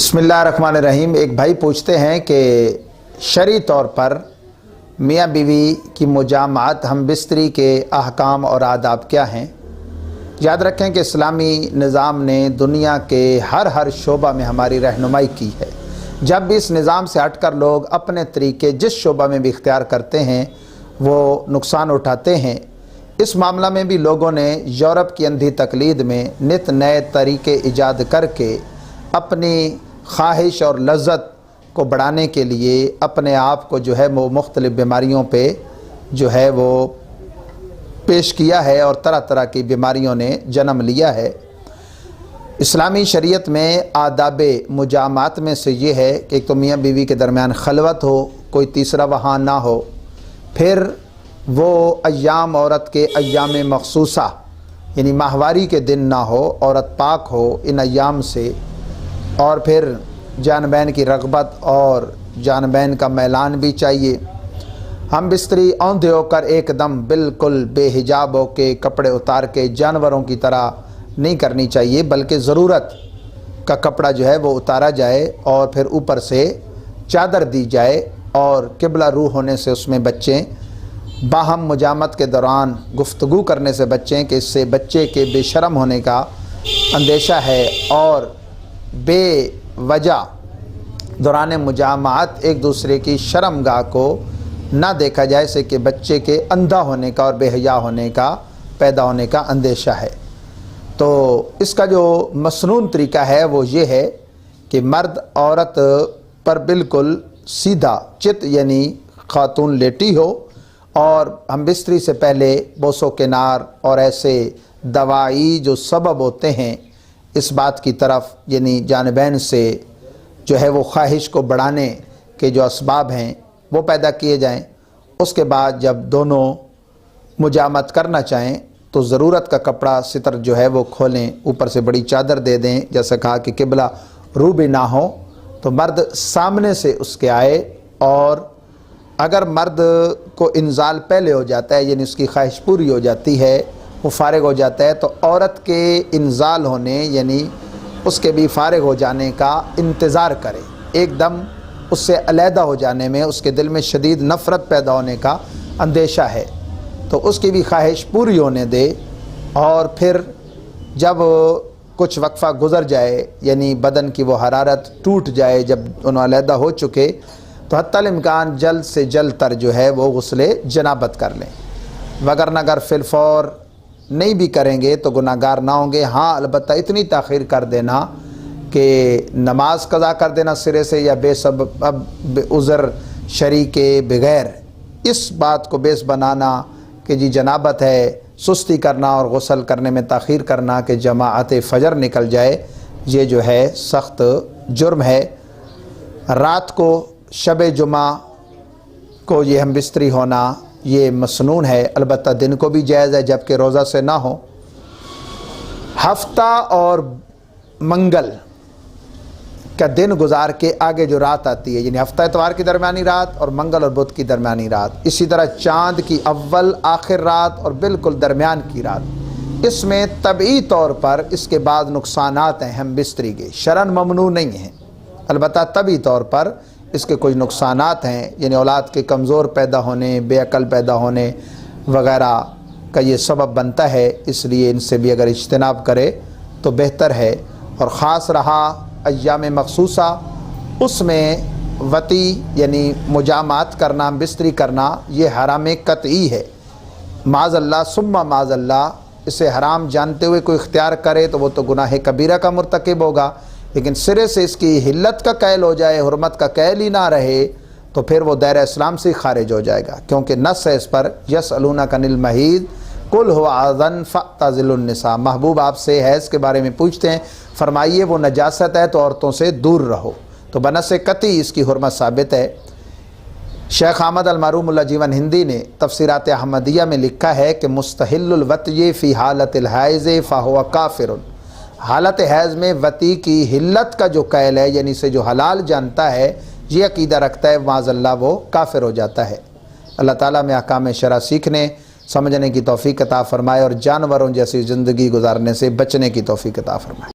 बिस्मिल्लाहिर्रहमानिर्रहीम। एक भाई पूछते हैं कि शरई तौर पर मियाँ बीवी की मुजामात हम बिस्तरी के अहकाम और आदाब क्या हैं। याद रखें कि इस्लामी निज़ाम ने दुनिया के हर शोबा में हमारी रहनुमाई की है। जब भी इस निज़ाम से हटकर लोग अपने तरीके जिस शोबा में भी इख्तियार करते हैं वो नुकसान उठाते हैं। इस मामला में भी लोगों ने यूरोप की अंधी तकलीद में नित नए तरीके ईजाद करके अपनी ख्वाहिश और लज़्ज़त को बढ़ाने के लिए अपने आप को जो है वो मुख्तलिफ़ बीमारियों पे जो है वो पेश किया है और तरह तरह की बीमारियों ने जन्म लिया है। इस्लामी शरीयत में आदाब मुजामात में से ये है कि एक तो मियाँ बीवी के दरमियान खलवत हो, कोई तीसरा वहाँ ना हो, फिर वो अय्याम औरत के अय्याम मखसूसा यानी माहवारी के दिन ना हो, औरत पाक हो इन अय्याम से, और फिर जानबैन की रग़बत और जानबैन का मैलान भी चाहिए। हम बिस्तरी औंधे होकर एकदम बिल्कुल बेहिजाब हो के कपड़े उतार के जानवरों की तरह नहीं करनी चाहिए, बल्कि ज़रूरत का कपड़ा जो है वो उतारा जाए और फिर ऊपर से चादर दी जाए और किबला रूह होने से उसमें बच्चें। बाहम मुजामत के दौरान गुफ्तगू करने से बच्चें कि इससे बच्चे के बेशरम होने का अंदेशा है, और बेवजह दौरान मुजामात एक दूसरे की शर्मगाह को ना देखा जाए, से कि बच्चे के अंधा होने का और बेहया होने का पैदा होने का अंदेशा है। तो इसका जो मसनून तरीका है वो ये है कि मर्द औरत पर बिल्कुल सीधा चित यानी खातून लेटी हो और हम बिस्तरी से पहले बोसो किनार और ऐसे दवाई जो सबब होते हैं इस बात की तरफ यानी जानबैन से जो है वो ख्वाहिश को बढ़ाने के जो असबाब हैं वो पैदा किए जाएं। उसके बाद जब दोनों मुजामत करना चाहें तो ज़रूरत का कपड़ा सितर जो है वो खोलें, ऊपर से बड़ी चादर दे दें। जैसे कहा कि किबला रू भी ना हो तो मर्द सामने से उसके आए, और अगर मर्द को इंजाल पहले हो जाता है यानी उसकी ख्वाहिश पूरी हो जाती है, वो फारिग हो जाता है, तो औरत के इंजाल होने यानी उसके भी फारिग हो जाने का इंतज़ार करे। एकदम उससे अलहदा हो जाने में उसके दिल में शदीद नफ़रत पैदा होने का अंदेशा है, तो उसकी भी ख्वाहिश पूरी होने दे। और फिर जब कुछ वक्फ़ा गुज़र जाए यानी बदन की वो हरारत टूट जाए, जब दोनों अलहदा हो चुके, तो हत्तल इम्कान जल्द से जल्द तर जो है वो गुस्ले जनाबत कर लें। वगरना अगर फिलफौर नहीं भी करेंगे तो गुनाहगार ना होंगे। हाँ, अलबत्ता इतनी ताख़ीर कर देना कि नमाज कज़ा कर देना सिरे से या बेसबब उज़र शरी के बग़ैर, इस बात को बेस बनाना कि जी जनाबत है, सुस्ती करना और गुस्ल करने में ताख़ीर करना कि जमाअत फ़जर निकल जाए, ये जो है सख्त जुर्म है। रात को शब जुमा को ये हम बिस्तरी होना ये मसनून है, अलबत्ता दिन को भी जायज़ है जबकि रोज़ा से ना हो। हफ्ता और मंगल का दिन गुजार के आगे जो रात आती है यानी हफ्ता इतवार की दरमियानी रात और मंगल और बुध की दरमियानी रात, इसी तरह चाँद की अव्वल आखिर रात और बिल्कुल दरमियान की रात, इसमें तबई तौर पर इसके बाद नुकसानात हैं हम बिस्तरी के, शरन ममनू नहीं हैं, अलबत्ता तबई तौर पर इसके कुछ नुकसानात हैं यानी औलाद के कमज़ोर पैदा होने, बेअक़ल पैदा होने वग़ैरह का ये सबब बनता है। इसलिए इनसे भी अगर इज्तिनाब करे तो बेहतर है। और ख़ास रहा अय्याम मखसूसा, उसमें वती यानी मुजामात करना, बिस्तरी करना ये हराम कतई है। माज़अल्लाह सुम्मा माज़अल्लाह, इसे हराम जानते हुए कोई इख्तियार करे तो वो तो गुनाह कबीरा का मुर्तकिब होगा, लेकिन सिरे से इसकी हिल्लत का कैल हो जाए, हुर्मत का कैल ही ना रहे, तो फिर वो दायरा इस्लाम से खारिज हो जाएगा। क्योंकि नस है इस पर, यसअलूनका अनिल महीद कुल हुवा अज़न फ़अ्तज़िलुन निसा, महबूब आपसे हैज़ के बारे में पूछते हैं, फरमाइए वो नजासत है तो औरतों से दूर रहो। तो बनस कती इसकी हुर्मत साबित है। शेख अहमद अल-मरूम उल्लाह जीवन हिंदी ने तफसीरात अहमदिया में लिखा है कि मुस्तहिल्लुल वत्य फ़ी हालतिल हैज़ फ़हुव काफ़िरुन, हालत हैज़ में वती की हिल्लत का जो कैल है यानी से जो हलाल जानता है, ये अकीदा रखता है, माज़अल्लाह वो काफ़िर हो जाता है। अल्लाह ताला में अहकाम शरा सीखने समझने की तौफ़ीक़ अता फ़रमाए और जानवरों जैसी ज़िंदगी गुजारने से बचने की तौफ़ीक़ अता फ़रमाए।